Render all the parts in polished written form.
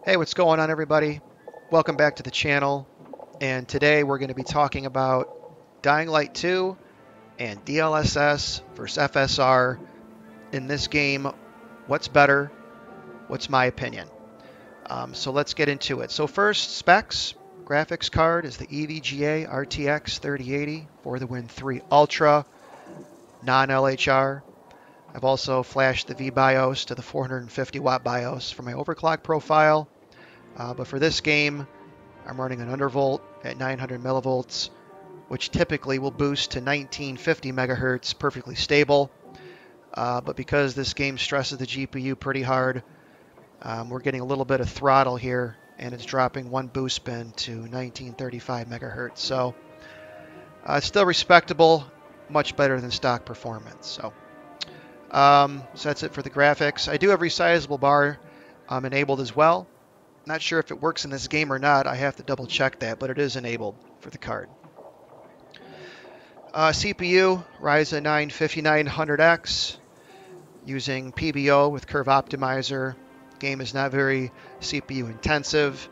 Hey, what's going on, everybody? Welcome back to the channel. And today we're going to be talking about Dying Light 2 and DLSS versus FSR. In this game, what's better? What's my opinion? So let's get into it. So first, specs. Graphics card is the EVGA RTX 3080 for the Win 3 Ultra, non-LHR. I've also flashed the VBIOS to the 450 watt BIOS for my overclock profile. But for this game, I'm running an Undervolt at 900 millivolts, which typically will boost to 1950 megahertz, perfectly stable. But because this game stresses the GPU pretty hard, we're getting a little bit of throttle here, and it's dropping one boost bin to 1935 megahertz. So it's still respectable, much better than stock performance. So that's it for the graphics. I do have resizable bar enabled as well. Not sure if it works in this game or not. I have to double check that, but it is enabled for the card. CPU, Ryzen 9 5900X, using PBO with Curve Optimizer. Game is not very CPU intensive.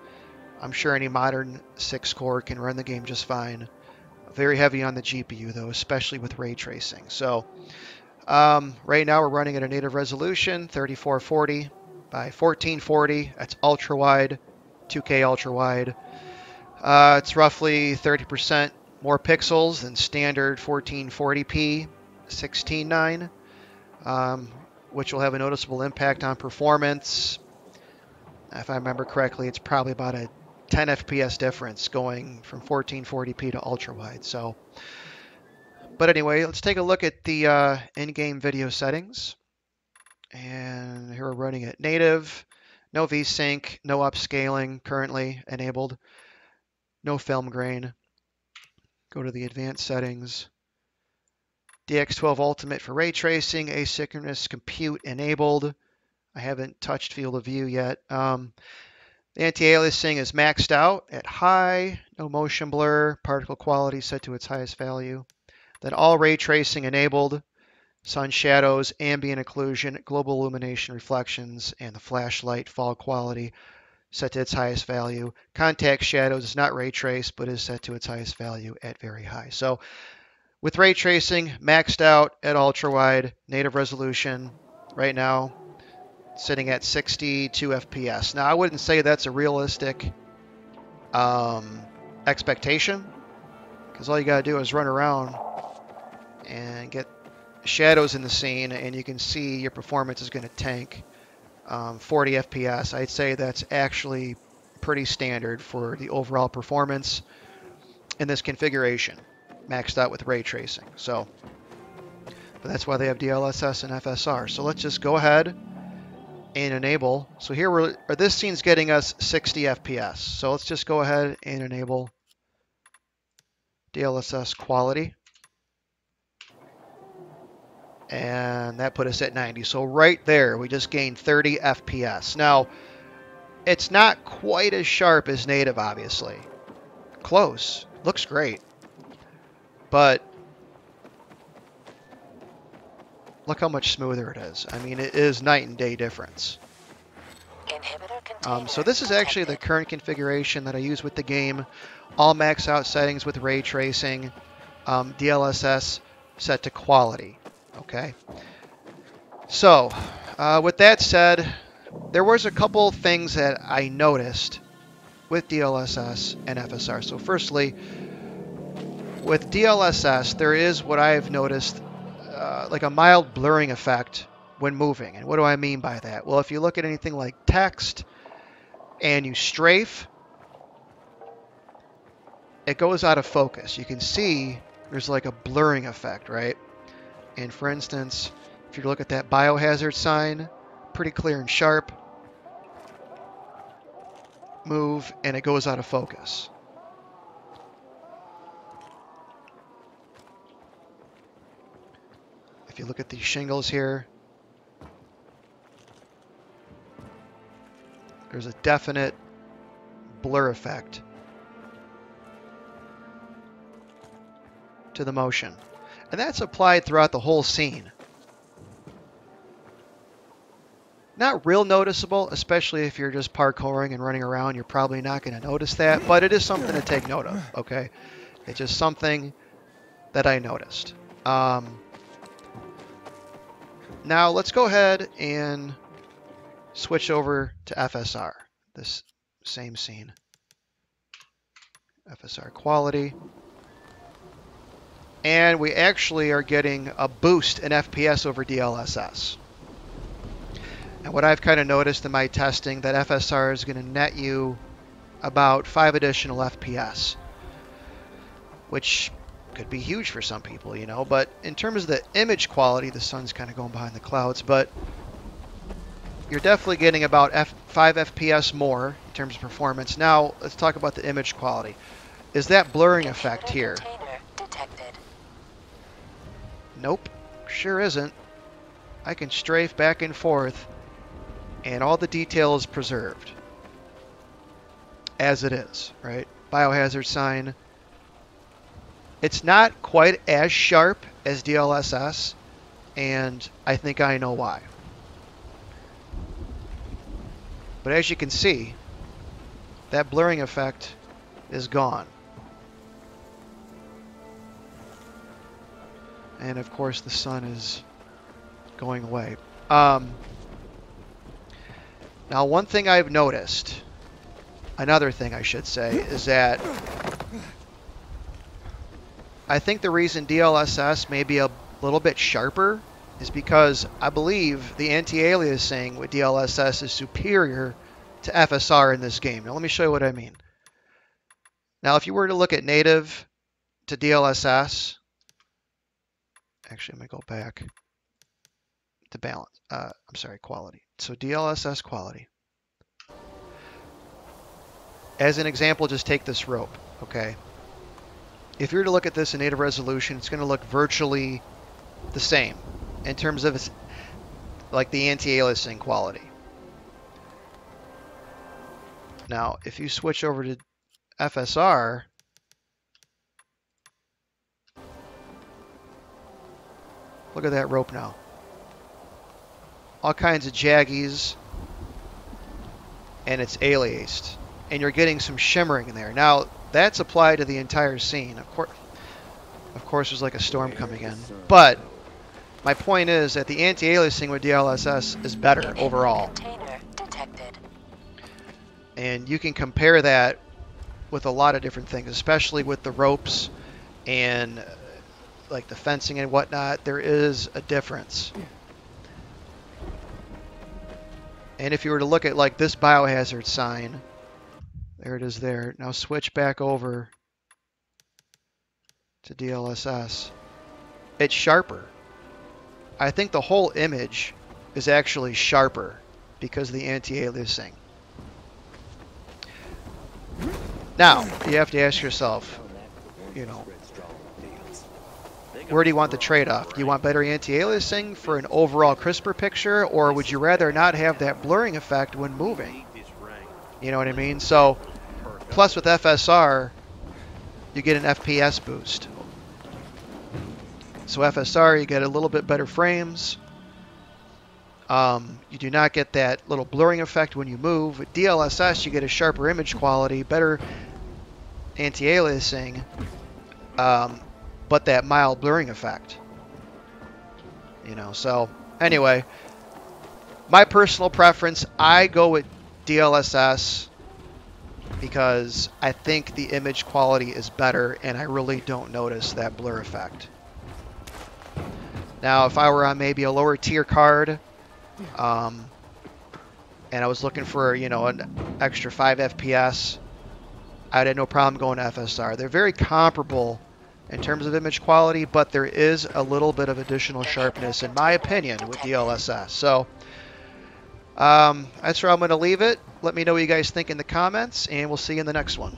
I'm sure any modern 6-core can run the game just fine. Very heavy on the GPU though, especially with ray tracing. So right now we're running at a native resolution, 3440 by 1440. That's ultra wide, 2K ultra wide. It's roughly 30% more pixels than standard 1440p 16:9, which will have a noticeable impact on performance. If I remember correctly, it's probably about a 10 FPS difference going from 1440p to ultra wide. So, but anyway, let's take a look at the in-game video settings. And here we're running it native, no VSync, no upscaling currently enabled, no film grain. Go to the advanced settings. DX12 Ultimate for ray tracing, asynchronous compute enabled. I haven't touched field of view yet. The anti-aliasing is maxed out at high, no motion blur, particle quality set to its highest value. Then all ray tracing enabled. Sun shadows, ambient occlusion, global illumination reflections, and the flashlight fall quality set to its highest value. Contact shadows is not ray traced, but is set to its highest value at very high. So with ray tracing maxed out at ultra wide, native resolution, right now sitting at 62 FPS. Now I wouldn't say that's a realistic expectation, because all you gotta do is run around and get shadows in the scene, and you can see your performance is going to tank 40 FPS. I'd say that's actually pretty standard for the overall performance in this configuration, maxed out with ray tracing. So, but that's why they have DLSS and FSR. So let's just go ahead and enable. So here this scene's getting us 60 FPS. So let's just go ahead and enable Dlss Quality. And that put us at 90. So right there, we just gained 30 FPS. Now, it's not quite as sharp as native, obviously. Close. Looks great. But look how much smoother it is. I mean, it is night and day difference. So this is actually the current configuration that I use with the game. All max out settings with ray tracing. DLSS set to quality. Okay, so with that said, there was a couple things that I noticed with DLSS and FSR. So firstly, with DLSS, there is what I've noticed like a mild blurring effect when moving. And what do I mean by that? Well, if you look at anything like text and you strafe, it goes out of focus. You can see there's like a blurring effect, right? And for instance, if you look at that biohazard sign, pretty clear and sharp. Move, and it goes out of focus. If you look at these shingles here, there's a definite blur effect to the motion. And that's applied throughout the whole scene. Not real noticeable, especially if you're just parkouring and running around. You're probably not going to notice that, but it is something to take note of, okay? It's just something that I noticed. Now let's go ahead and switch over to FSR, this same scene. FSR quality. And we actually are getting a boost in FPS over DLSS. And what I've kind of noticed in my testing, that FSR is going to net you about 5 additional FPS, which could be huge for some people, you know. But in terms of the image quality, the sun's kind of going behind the clouds, but you're definitely getting about 5 FPS more in terms of performance. Now, let's talk about the image quality. Is that blurring effect here? Nope, sure isn't. I can strafe back and forth, and all the detail is preserved as it is, right? Biohazard sign. It's not quite as sharp as DLSS, and I think I know why. But as you can see, that blurring effect is gone. And of course the sun is going away. Now, one thing I've noticed, another thing I should say, is that I think the reason DLSS may be a little bit sharper is because I believe the anti-aliasing with DLSS is superior to FSR in this game. Now, let me show you what I mean. Now, if you were to look at native to DLSS, actually, I'm going to go back to balance. I'm sorry, quality. So DLSS quality. As an example, just take this rope, okay? If you were to look at this in native resolution, it's going to look virtually the same in terms of its, like the anti-aliasing quality. Now, if you switch over to FSR, look at that rope now. All kinds of jaggies, and it's aliased. And you're getting some shimmering in there. Now, that's applied to the entire scene. Of course, there's like a storm coming in. But my point is that the anti-aliasing with DLSS is better overall. And you can compare that with a lot of different things, especially with the ropes and like the fencing and whatnot. There is a difference. And if you were to look at like this biohazard sign, there it is there. Now switch back over to DLSS. It's sharper. I think the whole image is actually sharper because of the anti-aliasing. Now, you have to ask yourself, you know, where do you want the trade-off? Do you want better anti-aliasing for an overall crisper picture, or would you rather not have that blurring effect when moving? You know what I mean? So, plus with FSR, you get an FPS boost. So FSR, you get a little bit better frames. You do not get that little blurring effect when you move. With DLSS, you get a sharper image quality, better anti-aliasing, but that mild blurring effect. You know, so anyway, my personal preference, I go with DLSS because I think the image quality is better and I really don't notice that blur effect. Now, if I were on maybe a lower tier card, and I was looking for, you know, an extra 5 FPS, I'd have no problem going to FSR. They're very comparable in terms of image quality, but there is a little bit of additional sharpness, in my opinion, with DLSS. So that's where I'm going to leave it. Let me know what you guys think in the comments, and we'll see you in the next one.